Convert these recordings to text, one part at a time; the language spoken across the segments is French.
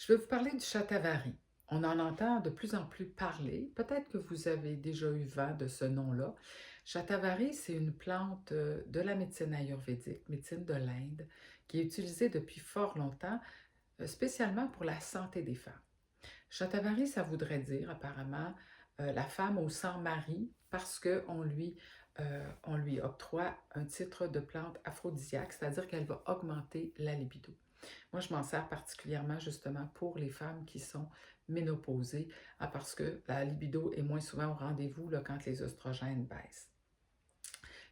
Je vais vous parler du shatavari. On en entend de plus en plus parler. Peut-être que vous avez déjà eu vent de ce nom-là. Shatavari, c'est une plante de la médecine ayurvédique, médecine de l'Inde, qui est utilisée depuis fort longtemps, spécialement pour la santé des femmes. Shatavari, ça voudrait dire apparemment la femme au sang mari parce on lui octroie un titre de plante aphrodisiaque, c'est-à-dire qu'elle va augmenter la libido. Moi, je m'en sers particulièrement justement pour les femmes qui sont ménopausées, parce que la libido est moins souvent au rendez-vous là, quand les oestrogènes baissent.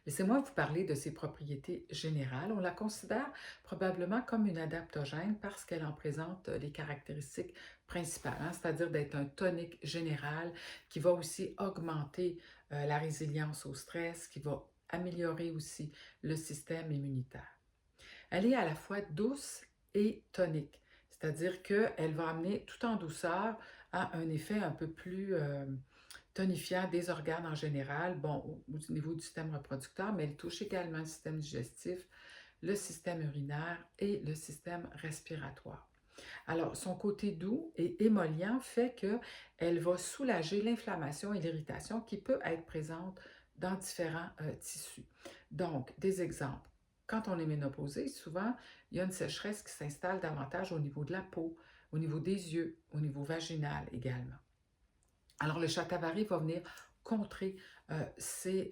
Laissez-moi vous parler de ses propriétés générales. On la considère probablement comme une adaptogène parce qu'elle en présente les caractéristiques principales, hein, c'est-à-dire d'être un tonique général qui va aussi augmenter la résilience au stress, qui va améliorer aussi le système immunitaire. Elle est à la fois douce et tonique, c'est-à-dire qu'elle va amener tout en douceur à un effet un peu plus tonifiant des organes en général, bon, au niveau du système reproducteur, mais elle touche également le système digestif, le système urinaire et le système respiratoire. Alors, son côté doux et émollient fait qu'elle va soulager l'inflammation et l'irritation qui peut être présente dans différents tissus. Donc, des exemples. Quand on est ménopausé, souvent, il y a une sécheresse qui s'installe davantage au niveau de la peau, au niveau des yeux, au niveau vaginal également. Alors, le shatavari va venir contrer ces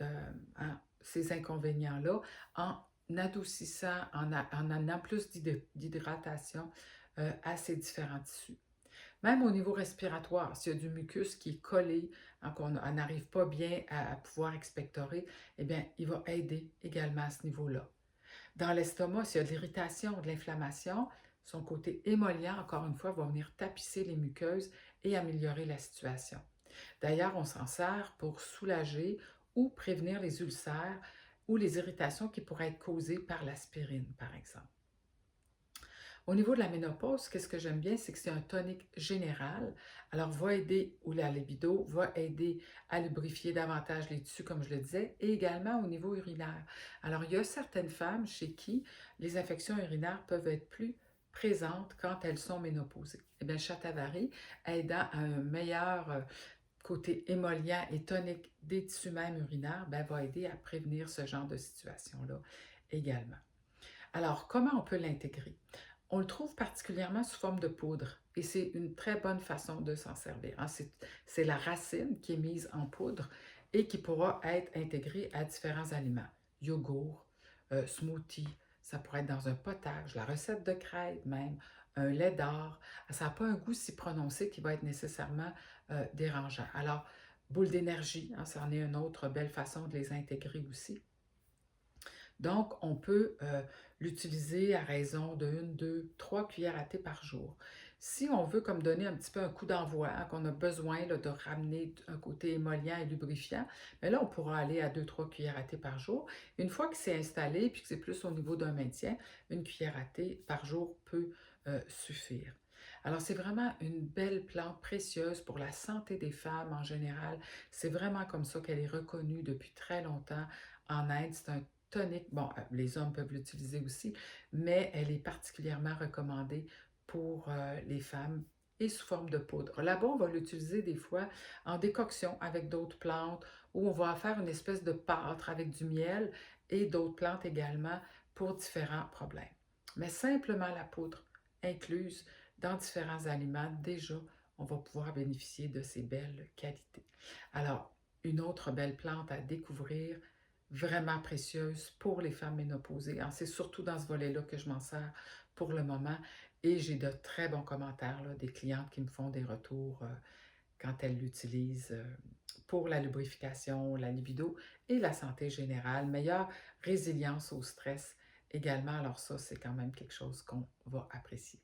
inconvénients-là en adoucissant, en amenant plus d'hydratation à ces différents tissus. Même au niveau respiratoire, s'il y a du mucus qui est collé, hein, qu'on n'arrive pas bien à pouvoir expectorer, eh bien, il va aider également à ce niveau-là. Dans l'estomac, s'il y a de l'irritation, de l'inflammation, son côté émollient, encore une fois, va venir tapisser les muqueuses et améliorer la situation. D'ailleurs, on s'en sert pour soulager ou prévenir les ulcères ou les irritations qui pourraient être causées par l'aspirine, par exemple. Au niveau de la ménopause, qu'est-ce que j'aime bien, c'est que c'est un tonique général. Alors, va aider, ou la libido, va aider à lubrifier davantage les tissus, comme je le disais, et également au niveau urinaire. Alors, il y a certaines femmes chez qui les infections urinaires peuvent être plus présentes quand elles sont ménopausées. Eh bien, le shatavari, aidant à un meilleur côté émollient et tonique des tissus même urinaires, ben, va aider à prévenir ce genre de situation-là également. Alors, comment on peut l'intégrer? On le trouve particulièrement sous forme de poudre et c'est une très bonne façon de s'en servir, hein. C'est la racine qui est mise en poudre et qui pourra être intégrée à différents aliments. Yogourt, smoothie, ça pourrait être dans un potage, la recette de crêpes même, un lait d'or. Ça n'a pas un goût si prononcé qui va être nécessairement dérangeant. Alors, boule d'énergie, hein, ça en est une autre belle façon de les intégrer aussi. Donc, on peut l'utiliser à raison de 1, 2, 3 cuillères à thé par jour. Si on veut comme donner un petit peu un coup d'envoi, hein, qu'on a besoin là, de ramener un côté émollient et lubrifiant, bien là, on pourra aller à 2, 3 cuillères à thé par jour. Une fois que c'est installé, puis que c'est plus au niveau d'un maintien, 1 cuillère à thé par jour peut suffire. Alors, c'est vraiment une belle plante précieuse pour la santé des femmes en général. C'est vraiment comme ça qu'elle est reconnue depuis très longtemps en Inde. C'est un tonique. Bon, les hommes peuvent l'utiliser aussi, mais elle est particulièrement recommandée pour les femmes et sous forme de poudre. Là-bas, on va l'utiliser des fois en décoction avec d'autres plantes ou on va faire une espèce de pâtre avec du miel et d'autres plantes également pour différents problèmes. Mais simplement la poudre incluse dans différents aliments, déjà, on va pouvoir bénéficier de ces belles qualités. Alors, une autre belle plante à découvrir, vraiment précieuse pour les femmes ménopausées, hein. C'est surtout dans ce volet-là que je m'en sers pour le moment et j'ai de très bons commentaires, là, des clientes qui me font des retours quand elles l'utilisent pour la lubrification, la libido et la santé générale, meilleure résilience au stress également. Alors ça, c'est quand même quelque chose qu'on va apprécier.